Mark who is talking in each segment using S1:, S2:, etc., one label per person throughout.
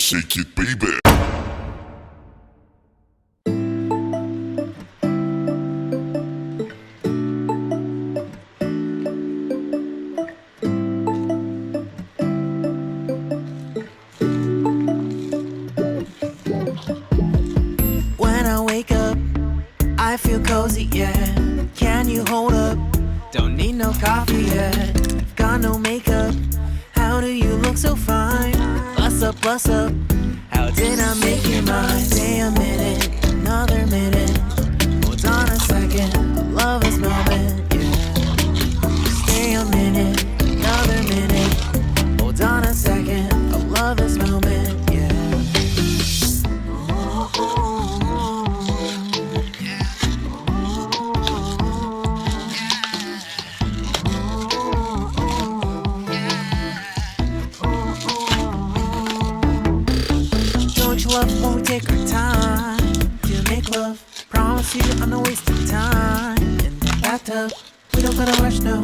S1: shake it, baby.
S2: When I wake up, I feel cozy, yeah. Can you hold up? Don't need no coffee yet. Got no makeup. How do you look so fine? Plus up, plus up. How did I make you mine? Stay a minute, another minute. Hold on a second, I love this moment, yeah. Stay a minute, another minute. Hold on a second, I love this moment, yeah. Love when we take our time to make love. Promise you I'm not wasting time in the bathtub. We don't gotta rush, no.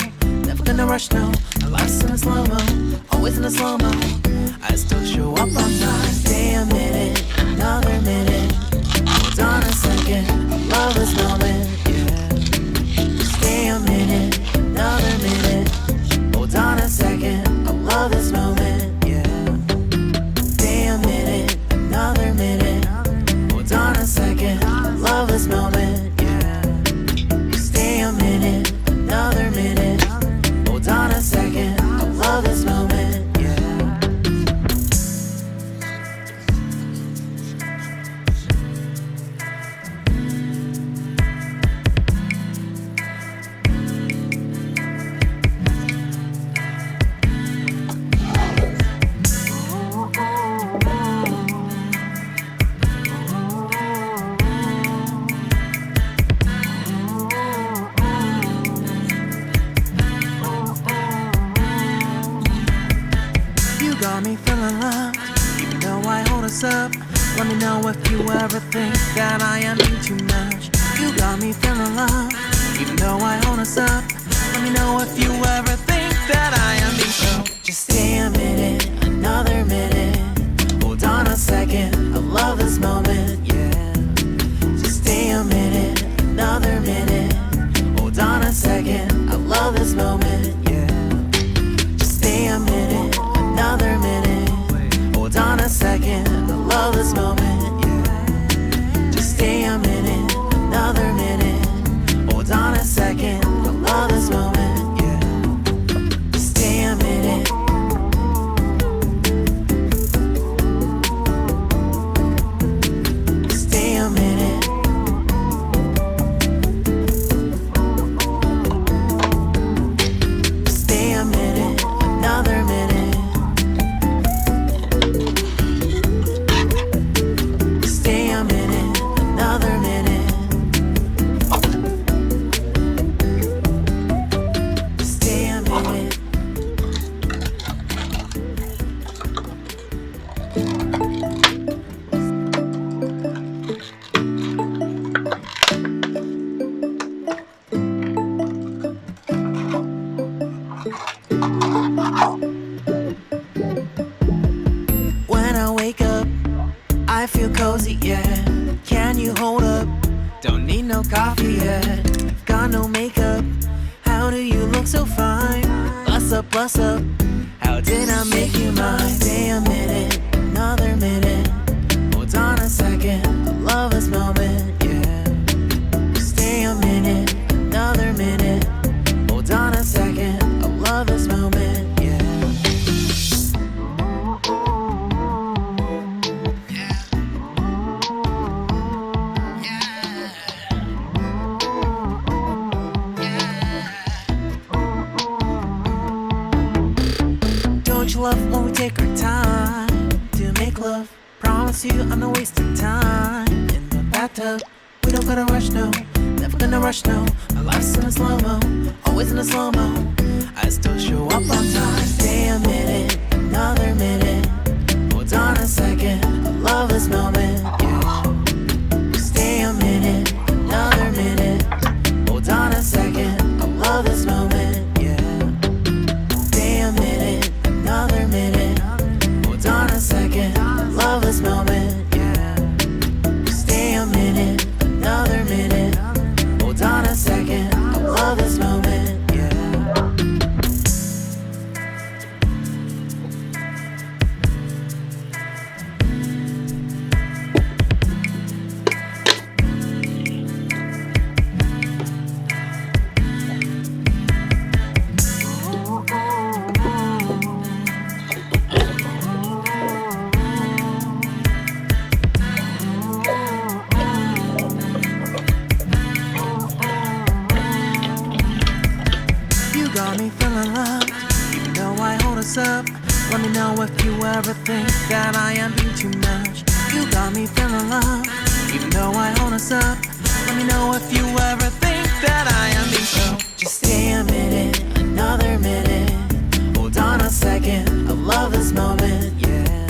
S2: Never gonna rush, no. Our life's in a slow-mo, always in a slow-mo. I still show up on time. Stay a minute, another minute. Hold on a second, I love this moment, yeah. Stay a minute, another minute. Hold on a second, I love this moment, yeah. Stay a minute, another minute. Hold on a second, I love this moment, yeah. Stay a minute, another minute. Hold on a second, I love this moment, yeah. Got me feeling loved, even though I hold us up. Let me know if you ever think that I am being too much. You got me feeling loved, even though I hold us up. Let me know if you ever think that I am being so. Just stay a minute, another minute. Hold on a second, I love this moment, yeah. Just stay a minute, another minute. Hold on a second, I love this moment, yeah. Just stay a minute, another minute. Hold on a second, I love this moment, yeah. Just stay a minute, another minute. Hold on a second, I love this moment, yeah. Just stay a minute. Stay a minute. Stay a minute, another minute. When I wake up, I feel cozy, yeah. Can you hold up? Don't need no coffee yet. Got no makeup. How do you look so fine? Plus up, plus up. How did I make you mine? Stay a minute, another minute. Hold on a second, I love this moment, yeah. Stay a minute, another minute. Hold on a second, I love this moment, yeah. Don't you love when we take our time to make love? Promise you I'm not wasting time in the bathtub. We don't gotta rush, no. Never gonna rush, no. Our life's in a slow-mo, always in a slow-mo. I still show up on time. Stay a minute, another minute. Hold on a second, I love this moment, yeah. Stay a minute, another minute. Hold on a second, I love this moment, yeah. Stay a minute, another minute. Hold on a second, I love feeling loved, even though I hold us up. Let me know if you ever think that I am being too much. You got me feeling loved, even though I hold us up. Let me know if you ever think that I am being so. Just stay a minute, another minute. Hold on a second, I love this moment, yeah.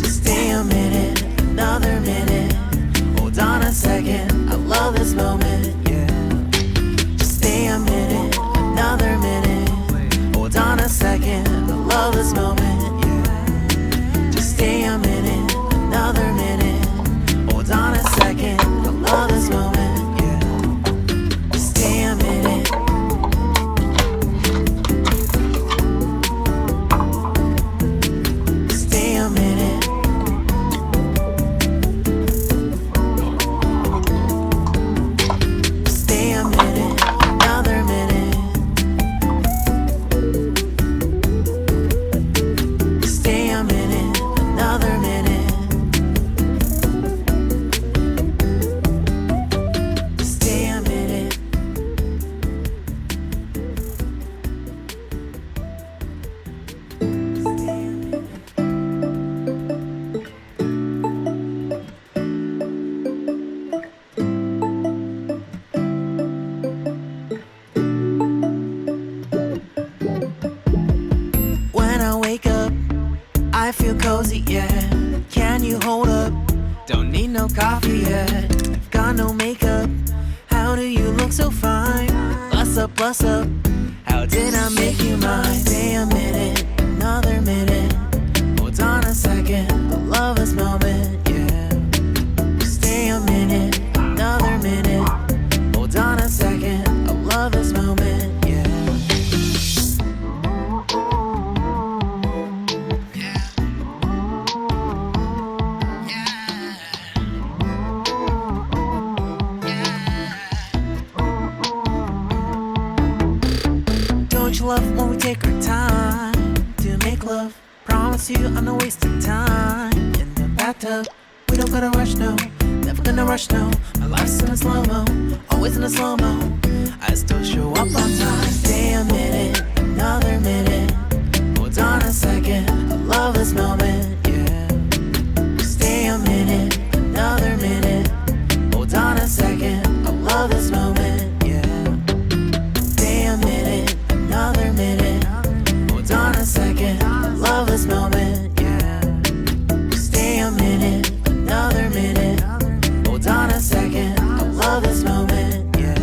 S2: Just stay a minute, another minute. Hold on a second, I love this moment, yeah. Just stay a minute, another minute. Hold on a second, I love this moment, yeah. Just stay a minute, another minute. Hold on a second, I love this moment, yeah. Just stay a minute. Stay a minute. Stay a minute, another minute. Stay a minute, another minute. Stay a minute. When I wake up, I feel cozy, yeah. Can you hold up? Don't need no coffee yet. I've got no makeup. How do you look so fine? Bless up, bless up. How did I make you mine? Stay a minute, another minute. Hold on a second, I love this moment, yeah. Stay a minute, another minute. Hold on a second, I love this moment, yeah. Don't you love when we take our time to make love? Promise you I'm not wasting time in the bathtub. We don't gotta rush, no. Never gonna rush, no. My life's in a slow-mo, always in a slow-mo. I still show up on time. Stay a minute, another minute. Hold on a second, I love this moment, yeah. Stay a minute, another minute. Hold on a second, I love this moment, yeah. Stay a minute, another minute. Hold on a second, I love this moment, yeah. Stay a minute, another minute. Hold on a second, I love this moment, yeah.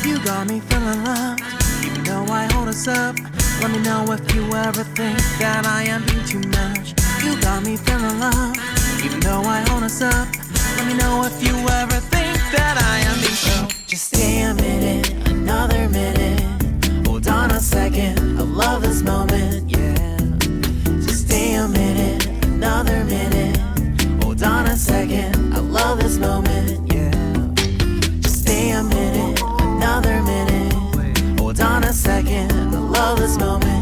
S2: You got me feeling loved, even though I hold us up. Let me know if you ever think that I am being too much. You got me feeling loved, even though I hold us up. Let me know if you ever think that I am being so. Just stay a minute, another minute. Hold on a second, I love this moment, yeah. Just stay a minute, another minute. Hold on a second, I love this moment, yeah. Just stay a minute, another minute. Hold on a second, I love this moment.